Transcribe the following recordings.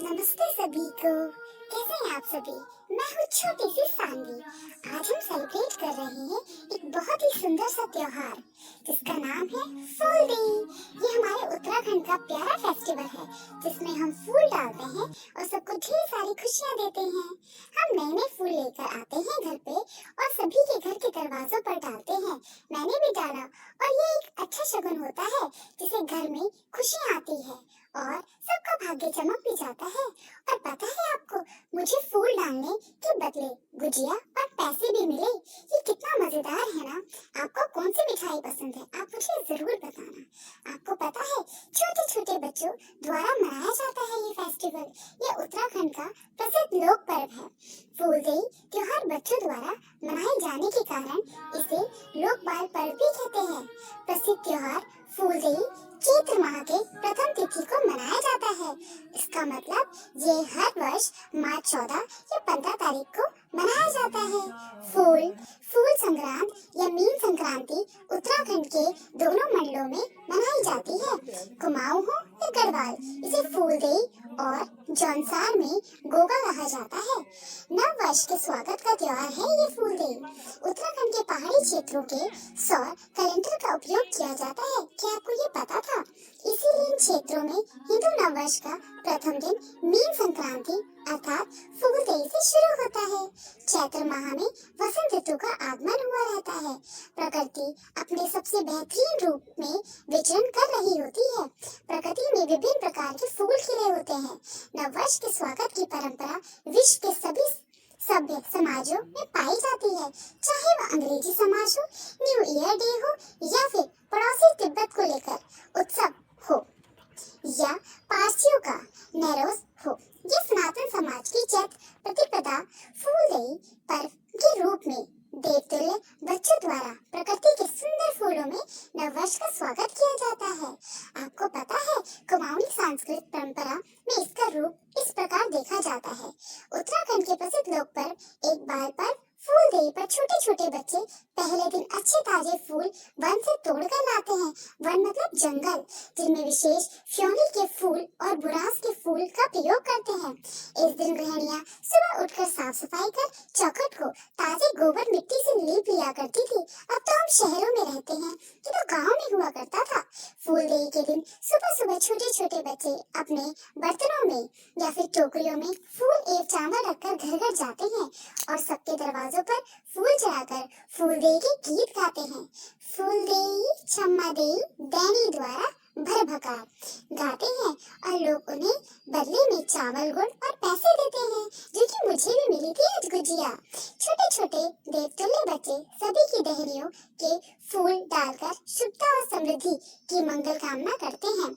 नमस्ते सभी को। कैसे हैं आप सभी? मैं हूँ छोटी सी सानवी। आज हम सेलिब्रेट कर रहे हैं एक बहुत ही सुंदर सा त्योहार जिसका नाम है फूल दी। ये हमारे उत्तराखंड का प्यारा फेस्टिवल है जिसमें हम फूल डालते हैं और सबको ढेर सारी खुशियाँ देते हैं। हम नए नए फूल लेकर आते हैं घर पे और सभी के घर के दरवाजों पर डालते हैं। मैंने भी डाला और ये एक अच्छा शगुन होता है जिससे घर में खुशियाँ आती है और सबका भाग्य चमक भी जाता है। और पता है आपको, मुझे फूल डालने के बदले गुजिया और पैसे भी मिले। ये कितना मजेदार है ना। आपको कौन सी मिठाई पसंद है? आप मुझे जरूर बताना। आपको पता है, छोटे छोटे बच्चों द्वारा मनाया जाता है ये फेस्टिवल। ये उत्तराखंड का प्रसिद्ध लोक पर्व है। फूलदेई त्योहार बच्चों द्वारा मनाए जाने के कारण इसे लोक बाल पर्व भी कहते हैं। प्रसिद्ध त्योहार फूलदेई चैत्र माह के प्रथम तिथि को मनाया जाता है। इसका मतलब ये हर वर्ष मार्च 14 या 15 तारीख को मनाया जाता है। फूल संक्रांत या मीन संक्रांति उत्तराखंड के दोनों मंडलों में मनाई जाती है। कुमाऊं हो या गढ़वाल, इसे फूलदेई और जौनसार में गोगा कहा जाता है। नव वर्ष के स्वागत का त्योहार है ये फूलदेई। उत्तराखंड के पहाड़ी क्षेत्रों के सौर कैलेंडर का उपयोग किया जाता है। क्या आपको ये पता था? इसीलिए इन क्षेत्रों में हिंदू नववर्ष का प्रथम दिन मीन संक्रांति अर्थात फूलदेई से शुरू होता है। चैत्र माह में वसंत ऋतु का आगमन हुआ रहता है। प्रकृति अपने सबसे बेहतरीन रूप में विचरण कर रही होती है। प्रकृति में विभिन्न प्रकार के फूल खिले होते हैं। नववर्ष के स्वागत की परंपरा विश्व के सभी सभ्य समाजों में पाई जाती है, चाहे वह अंग्रेजी समाज हो, न्यू ईयर डे हो या फिर पड़ोसी तिब्बत को लेकर उत्सव हो या पारसियों का नैरोज हो। ये सनातन समाज की चैत्र प्रतिपदा फूलदेई पर्व के रूप में देवतुल्य बच्चों द्वारा प्रकृति के सुंदर फूलों में नववर्ष का स्वागत किया जाता है। आपको पता है, कुमाऊनी सांस्कृतिक परंपरा में इसका रूप इस प्रकार देखा जाता है। उत्तराखंड के प्रसिद्ध लोक पर्व एक बाल पर्व फूलदेई पर छोटे छोटे बच्चे पहले दिन अच्छे ताजे फूल वन से तोड़कर लाते हैं। वन मतलब जंगल, जिनमें विशेष फ्योली के फूल और बुरांस के फूल का प्रयोग करते हैं। इस दिन गृहिणियां सुबह उठकर साफ सफाई कर चौखट को ताजे गोबर मिट्टी से लीप लिया करती थी। अब तो हम शहरों में रहते हैं, ये तो गाँव में हुआ करता था। फूलदेई के दिन सुबह सुबह छोटे छोटे बच्चे अपने बर्तनों में या फिर टोकरियों में फूल एवं चावल रखकर घर घर जाते हैं और सबके दरवाजों पर फूल चढ़ाकर फूलदेई के गीत गाते हैं। फूलदेई छम्मा देई दैनी द्वारा भर भकार गाते हैं और लोग उन्हें बदले में चावल गुड़ और पैसे देते हैं, जो कि मुझे भी मिली थी आज गुजिया। छोटे छोटे देवतुल्य बच्चे सभी की देहरियों के फूल डालकर शुभता और समृद्धि की मंगल कामना करते हैं।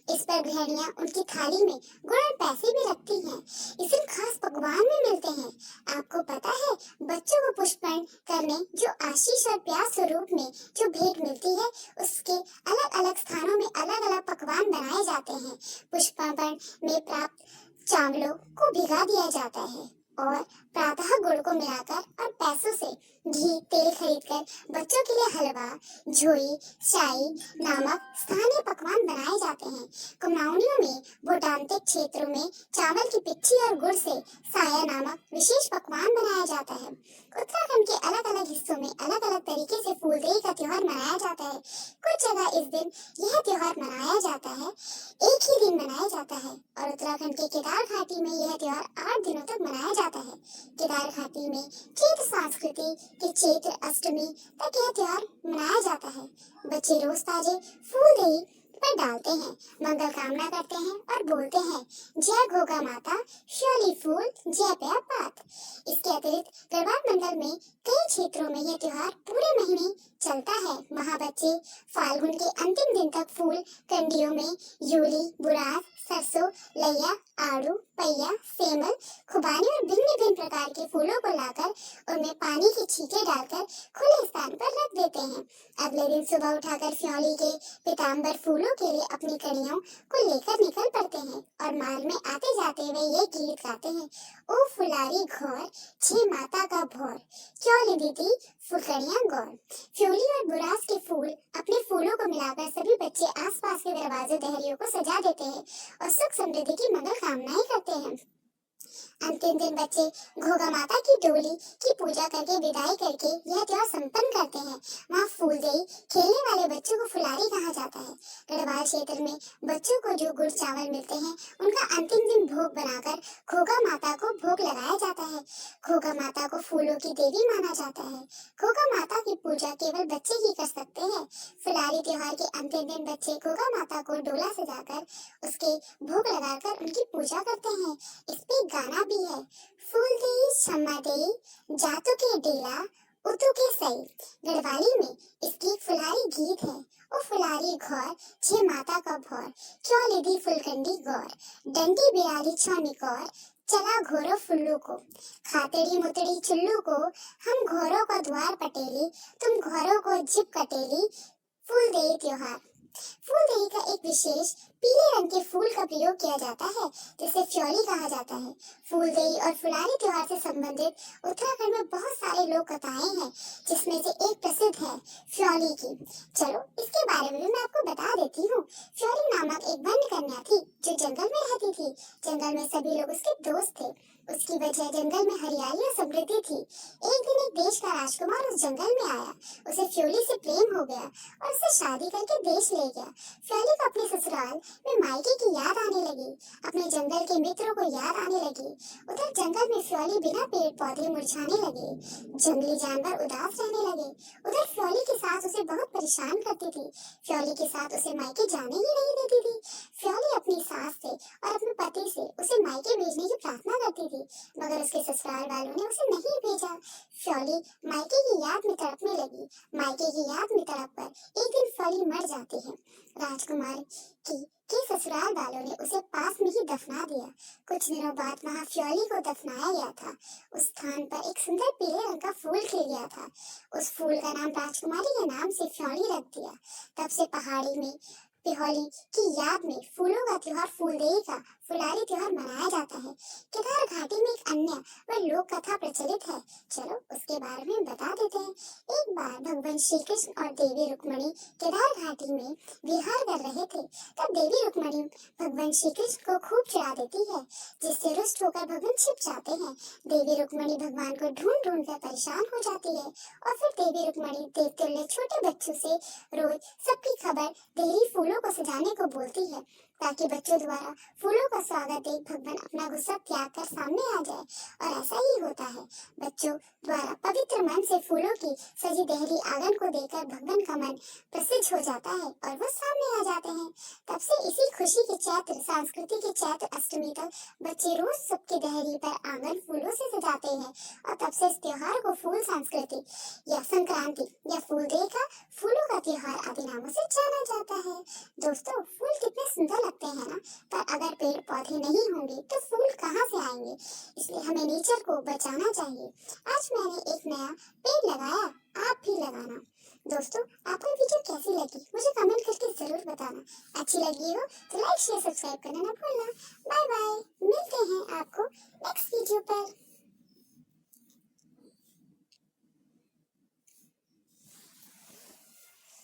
इस पर गृहिणियां उनकी थाली में गुड़ और पैसे भी रखती हैं। इस दिन खास पकवान भी मिलते हैं। आपको पता है, बच्चों को पुष्पर्ण करने जो आशीष और प्यार स्वरूप में जो भेंट मिलती है, उसके अलग अलग स्थानों में अलग अलग पकवान बनाए जाते हैं। पुष्पर्ण में प्राप्त चावलों को भिगा दिया जाता है और प्रातः गुड़ को मिलाकर और पैसों से घी तेल खरीदकर बच्चों के लिए हलवा, झोई, शाही नामक स्थानीय पकवान बनाए जाते हैं। कुमाऊनियों में भूटांतिक क्षेत्रों में चावल की पिच्ची और गुड़ से साया नामक विशेष पकवान बनाया जाता है। उत्तराखंड के अलग अलग हिस्सों में अलग अलग तरीके से फूलदेई का त्योहार मनाया जाता है। कुछ जगह इस दिन यह त्योहार मनाया जाता है, एक ही दिन मनाया जाता है और उत्तराखंड के केदार घाटी में यह त्योहार 8 दिनों तक मनाया जाता है। केदार घाटी में चैत्र संस्कृति के चैत्र अष्टमी तक यह त्योहार मनाया जाता है। बच्चे रोज ताजे फूलदेई पर डालते हैं, मंगल कामना करते हैं और बोलते हैं, जय घोगा माता, श्योली फूल, जय प्या पात। इसके अतिरिक्त गढ़वाल मंडल में कई क्षेत्रों में यह त्योहार पूरे महीने चलता है। वहाँ बच्चे फाल्गुन के अंतिम दिन तक फूल कंडियों में यूली, बुरास, सरसों, लैया, आड़ू, पैया, सेमल, खुबानी और भिन्न भिन्न प्रकार के फूलों को लाकर उनमें पानी की छींटे डालकर खुले स्थान पर रख देते हैं। अगले दिन सुबह उठाकर फ्योली के पीताम्बर फूलों के लिए अपनी कड़ियों को लेकर निकल पड़ते हैं और मार्ग में आते जाते हुए ये गीत गाते हैं, ओ फुलारी घोर, छे माता का भोर, क्यों ली दीदी फुलकड़ियां गौर। फ्योली और बुरास के फूल अपने फूलों को मिलाकर सभी बच्चे आसपास के दरवाजे दहलियों को सजा देते हैं और सुख समृद्धि की मंगल कामनाएं करते हैं। अंतिम दिन बच्चे घोगा माता की डोली की पूजा करके विदाई करके यह त्योहार संपन्न करते हैं। वहाँ फूलदेई खेलने वाले बच्चों को फुलारी कहा जाता है। गढ़वाल क्षेत्र में बच्चों को जो गुड़ चावल मिलते हैं उनका अंतिम दिन भोग बनाकर घोगा माता को भोग लगाया जाता है। घोगा माता को फूलों की देवी माना जाता है। घोगा माता की पूजा केवल बच्चे ही कर सकते हैं। फुलारी त्योहार के अंतिम दिन बच्चे घोगा माता को डोला सजाकर उसके भोग लगाकर उनकी पूजा करते हैं। इस पे गाना भी है, फूल देई क्षमा देई जातु के डेला उतु के सई। गढ़वाली में इसकी एक फुलारी गीत है। ओ फुलारी घौर छे माता का भौर, क्यों लिदी फुलकंडी गौर, डंडी बिराली छौनी कौर, चला घोरो फुल्लू को, खातेड़ी मुतड़ी चुल्लू को, हम घोरों का द्वार पटेली, तुम घोरों को जिप कटेली। फूल देई त्योहार। फूल देई का एक विशेष पीले रंग के फूल का प्रयोग किया जाता है जिसे फ्योली कहा जाता है। फूल देई और फुलारी त्योहार से संबंधित उत्तराखंड में बहुत सारे लोक कथाएं हैं जिसमें से एक प्रसिद्ध है फ्योली की। चलो इसके बारे में भी मैं आपको बता देती हूँ। फ्योली नामक एक वन्य कन्या थी जो जंगल में रहती थी। जंगल में सभी लोग उसके दोस्त थे। उसकी वजह जंगल में हरियाली और समृद्धि थी। एक दिन एक देश का राजकुमार उस जंगल में आया। उसे फ्योली से प्रेम हो गया और उसे शादी करके देश ले गया। फ्योली को अपने ससुराल में मायके की याद आने लगी। अपने जंगल के मित्रों को याद आने लगी। उधर जंगल में फ्योली बिना पेड़ पौधे मुरझाने लगे। जंगली जानवर उदास रहने लगे। उधर फ्योली की सास उसे बहुत परेशान करती थी। फ्योली की सास उसे मायके जाने ही नहीं देती थी। फ्योली अपनी सास से और अपने पति से उसे मायके भेजने की प्रार्थना करती थी मगर उसके ससुराल वालों ने उसे नहीं भेजा। फ्योली मायके की याद में तड़पने लगी। मायके की याद में तड़प कर एक दिन फ्योली मर जाती है। राजकुमार के ससुराल वालों ने उसे पास में ही दफना दिया। कुछ दिनों बाद वहाँ फ्योली को दफनाया गया था। उस स्थान पर एक सुंदर पीले रंग का फूल खिल गया था। उस फूल का नाम राजकुमारी के नाम से फ्योली रख दिया। तब से पहाड़ी में फ्योली की याद में फूलों का त्योहार फूलदेई का फुलारी त्योहार मनाया जाता है। केदार घाटी में एक अन्य व लोक कथा प्रचलित है। चलो उसके बारे में बता देते हैं। एक बार भगवान श्री कृष्ण और देवी रुक्मणी केदार घाटी में विहार कर रहे थे। तब देवी रुक्मणी भगवान श्री कृष्ण को खूब चिढ़ा देती है जिससे रुष्ट होकर भगवान छिप जाते हैं। देवी रुक्मणी भगवान को ढूंढ ढूंढ कर परेशान हो जाती है और फिर देवी रुक्मणी देवतुल्य छोटे बच्चों से रोज सबकी खबर देवी फूलों को सजाने को बोलती है ताकि बच्चों द्वारा फूलों का स्वागत देख भगवान अपना गुस्सा त्याग कर सामने आ जाए। और ऐसा ही होता है। बच्चों द्वारा पवित्र मन से फूलों की सजी देहरी आंगन को देखकर भगवान का मन प्रसिद्ध हो जाता है और वो सामने आ जाते हैं। तब से इसी खुशी की चैत्र संस्कृति की चैत्र अष्टमी तक बच्चे रोज सबके देहरी पर आंगन फूलों से सजाते हैं और तब से इस त्योहार को फूल संस्कृति या संक्रांति या फूलदेई का फूलों का त्योहार आदि नामों से जाना जाता है। दोस्तों फूल कितने सुंदर लगते हैं ना, पर अगर पेड़ पौधे नहीं होंगे तो फूल कहाँ से आएंगे। इसलिए हमें नेचर को बचाना चाहिए। आज मैंने एक नया पेड़ लगाया, आप भी लगाना। दोस्तों आपको वीडियो कैसी लगी मुझे कमेंट करके जरूर बताना। अच्छी लगी हो तो लाइक शेयर सब्सक्राइब करना ना भूलना। बाय बाय, मिलते हैं आपको नेक्स्ट वीडियो पर।